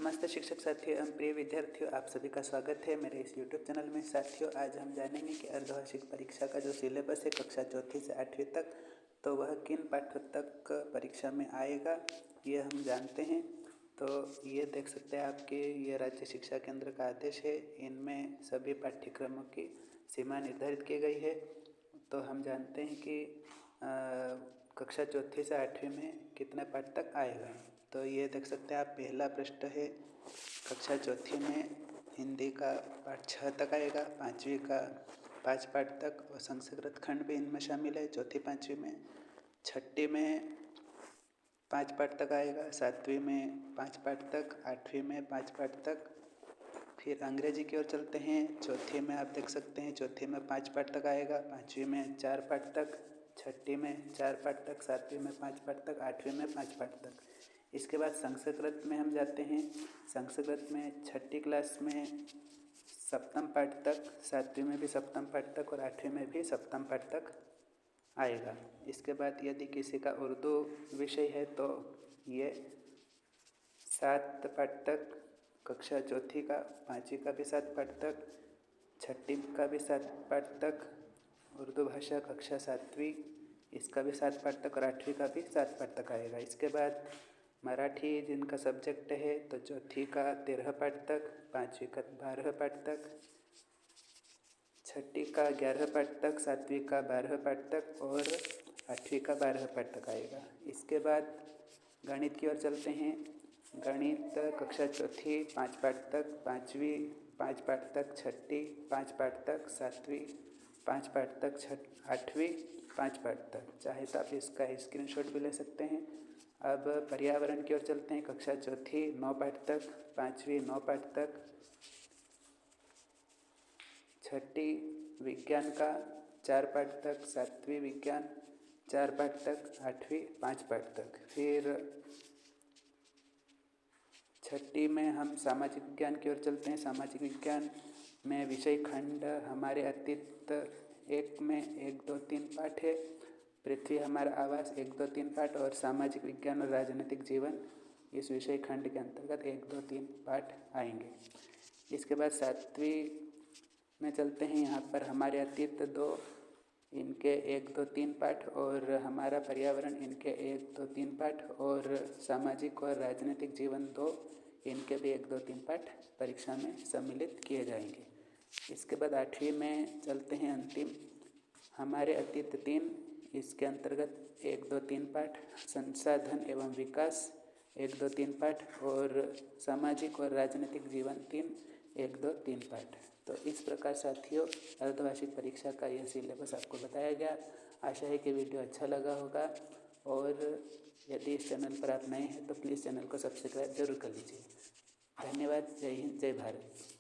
नमस्ते शिक्षक साथियों एवं प्रिय विद्यार्थियों, आप सभी का स्वागत है मेरे इस YouTube चैनल में। साथियों, आज हम जानेंगे कि अर्धवार्षिक परीक्षा का जो सिलेबस है कक्षा चौथी से 8वीं तक, तो वह किन पाठों तक परीक्षा में आएगा, ये हम जानते हैं। तो ये देख सकते हैं आपके, ये राज्य शिक्षा केंद्र का आदेश है। इनमें सभी पाठ्यक्रमों की सीमा निर्धारित की गई है। तो हम जानते हैं कि कक्षा चौथी से 8वीं में कितने पाठ तक आएगा। तो ये देख सकते हैं आप, पहला प्रश्न है कक्षा चौथी में हिंदी का पाठ 6 तक आएगा, 5वीं का 5 पाठ तक और संस्कृत खंड भी इनमें शामिल है चौथी 5वीं में। छठी में 5 पाठ तक आएगा, 7वीं में 5 पाठ तक, 8वीं में 5 पाठ तक। फिर अंग्रेजी की ओर चलते हैं। चौथी में आप देख सकते हैं, चौथी में 5 पाठ तक आएगा, 5वीं में 4 पाठ तक, छठी में 4 पाठ तक, 7वीं में 5 पाठ तक, 8वीं में 5 पाठ तक। इसके बाद संस्कृत में हम जाते हैं। संस्कृत में छठी क्लास में सप्तम पाठ तक, 7वीं में भी सप्तम पाठ तक और 8वीं में भी सप्तम पाठ तक आएगा। इसके बाद यदि किसी का उर्दू विषय है तो ये 7 पाठ तक, कक्षा चौथी का, 5वीं का भी 7 पाठ तक, छठी का भी 7 पाठ तक, उर्दू भाषा कक्षा 7वीं इसका भी 7 पाठ तक और 8वीं का भी 7 पाठ तक आएगा। इसके बाद मराठी जिनका सब्जेक्ट है तो चौथी का 13 पाठ तक, 5वीं का 12 पाठ तक, छठी का 11 पाठ तक, 7वीं का 12 पाठ तक और 8वीं का 12 पाठ तक आएगा। इसके बाद गणित की ओर चलते हैं। गणित कक्षा चौथी 5 पाठ तक, 5वीं 5 पाठ तक, छठी 5 पाठ तक, 7वीं 5 पाठ तक, 8वीं 5 पाठ तक। चाहे तो आप इसका स्क्रीनशॉट भी ले सकते हैं। अब पर्यावरण की ओर चलते हैं। कक्षा चौथी 9 पाठ तक, 5वीं 9 पाठ तक, छठी विज्ञान का 4 पाठ तक, 7वीं विज्ञान 4 पाठ तक, 8वीं 5 पाठ तक। फिर छठी में हम सामाजिक विज्ञान की ओर चलते हैं। सामाजिक विज्ञान में विषय खंड हमारे अतीत 1 में 1, 2, 3 पाठ है। पृथ्वी हमारा आवास 1, 2, 3 पाठ और सामाजिक विज्ञान और राजनीतिक जीवन इस विषय खंड के अंतर्गत 1, 2, 3 पाठ आएंगे। इसके बाद 7वीं में चलते हैं। यहाँ पर हमारे अतीत 2 इनके 1, 2, 3 पाठ और हमारा पर्यावरण इनके 1, 2, 3 पाठ और सामाजिक और राजनीतिक जीवन 2 इनके भी 1, 2, 3 पाठ परीक्षा में सम्मिलित किए जाएंगे। इसके बाद 8वीं में चलते हैं। अंतिम हमारे अतीत 3 इसके अंतर्गत 1, 2, 3 पाठ, संसाधन एवं विकास 1, 2, 3 पाठ और सामाजिक और राजनीतिक जीवन 3, 1, 2, 3 पाठ। तो इस प्रकार साथियों, अर्धवार्षिक परीक्षा का यह सिलेबस आपको बताया गया। आशा है कि वीडियो अच्छा लगा होगा और यदि इस चैनल पर आप नए हैं तो प्लीज़ चैनल को सब्सक्राइब जरूर कर लीजिए। धन्यवाद। जय हिंद, जय भारत।